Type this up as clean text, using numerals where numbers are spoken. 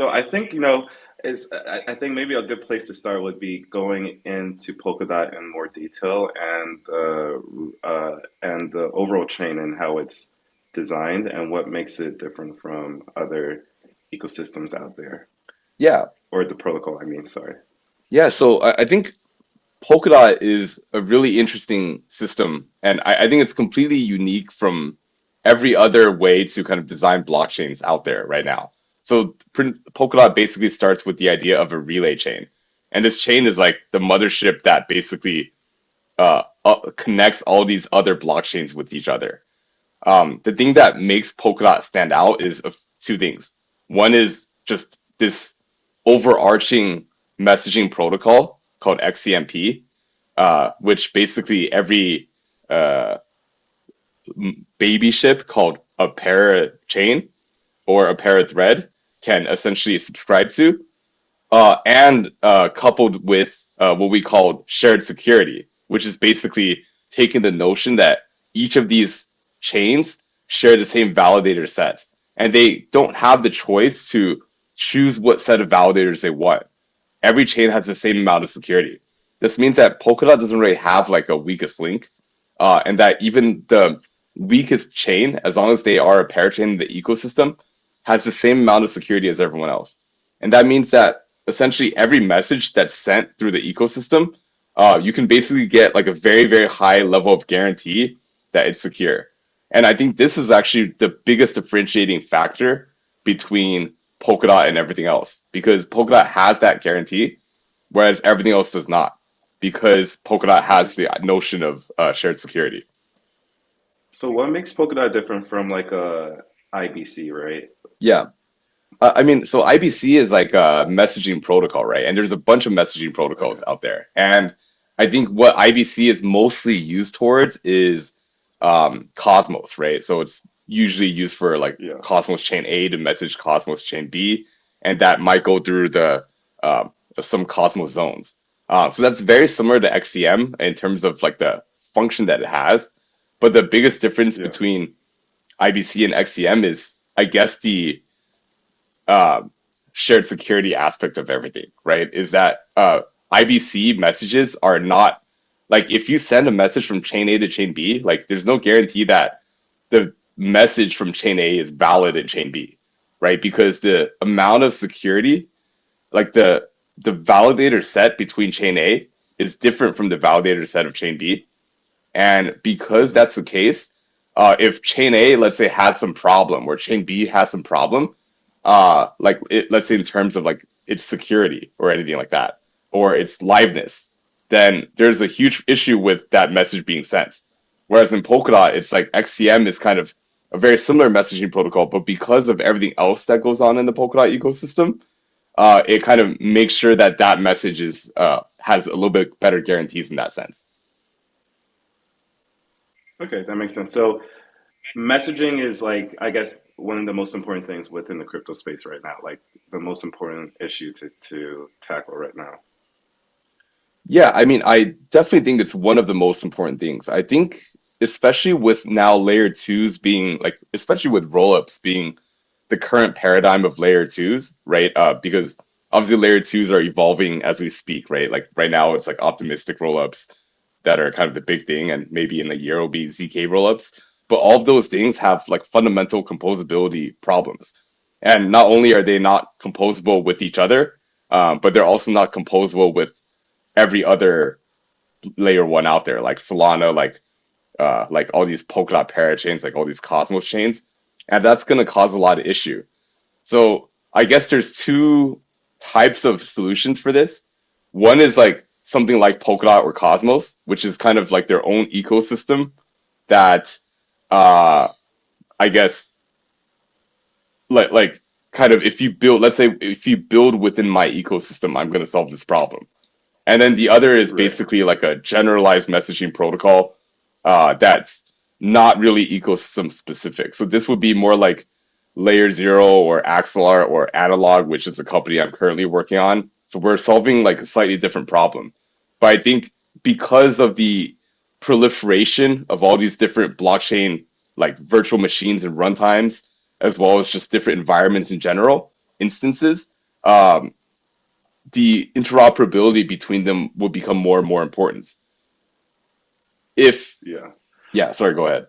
So I think, I think maybe a good place to start would be going into Polkadot in more detail and the overall chain and how it's designed and what makes it different from other ecosystems out there, Yeah, or the protocol, I mean, sorry. yeah. So I think Polkadot is a really interesting system, and I think it's completely unique from every other way to kind of design blockchains out there right now. So Polkadot basically starts with the idea of a relay chain, and this chain is like the mothership that basically connects all these other blockchains with each other. The thing that makes Polkadot stand out is two things. One is just this overarching messaging protocol called XCMP, which basically every uh, baby ship called a parachain or a parathread can essentially subscribe to, and coupled with what we call shared security, which is basically taking the notion that each of these chains share the same validator set, and they don't have the choice to choose what set of validators they want. Every chain has the same amount of security. This means that Polkadot doesn't really have like a weakest link, and that even the weakest chain, as long as they are a parachain in the ecosystem, has the same amount of security as everyone else. And that means that essentially every message that's sent through the ecosystem, you can basically get like a very, very high level of guarantee that it's secure. And I think this is actually the biggest differentiating factor between Polkadot and everything else because Polkadot has that guarantee, whereas everything else does not, because Polkadot has the notion of shared security. So what makes Polkadot different from like a IBC, right? Yeah. I mean, so IBC is like a messaging protocol, right? And there's a bunch of messaging Okay. protocols out there. And I think what IBC is mostly used towards is Cosmos, right? So it's usually used for like Yeah. Cosmos chain A to message Cosmos chain B, and that might go through the some Cosmos zones. So that's very similar to XCM in terms of like the function that it has. But the biggest difference Yeah. between IBC and XCM is, I guess, the uh, shared security aspect of everything, right? Is that IBC messages are not like if you send a message from chain A to chain B, like there's no guarantee that the message from chain A is valid in chain B, right? Because the amount of security, like the validator set between chain A is different from the validator set of chain B. And because Hmm. that's the case, if chain A, let's say, has some problem, or chain B has some problem, let's say in terms of like its security or anything like that, or its liveness, then there's a huge issue with that message being sent. Whereas in Polkadot, it's like XCM is kind of a very similar messaging protocol, but because of everything else that goes on in the Polkadot ecosystem, it kind of makes sure that that message is has a little bit better guarantees in that sense. Okay, that makes sense. So messaging is like, I guess, one of the most important things within the crypto space right now, like the most important issue to tackle right now. Yeah, I mean, I definitely think it's one of the most important things. I think, especially with now layer twos being like, especially with rollups being the current paradigm of layer twos, right? Because obviously layer twos are evolving as we speak, right? Like right now, it's like optimistic rollups that are kind of the big thing, and maybe in a year will be ZK rollups. But all of those things have like fundamental composability problems. And not only are they not composable with each other, but they're also not composable with every other layer one out there, like Solana, like all these Polkadot parachains, like all these Cosmos chains, and that's going to cause a lot of issue. So I guess there's two types of solutions for this. One is like something like Polkadot or Cosmos, which is kind of like their own ecosystem that uh, I guess like kind of if you build, let's say if you build within my ecosystem, I'm going to solve this problem. And then the other is Right. basically like a generalized messaging protocol that's not really ecosystem specific. So this would be more like Layer Zero or Axelar or Analog, which is a company I'm currently working on. So we're solving like a slightly different problem. But I think because of the proliferation of all these different blockchain like virtual machines and runtimes, as well as just different environments in general, instances, um, the interoperability between them will become more and more important. If, Yeah. yeah, sorry, go ahead.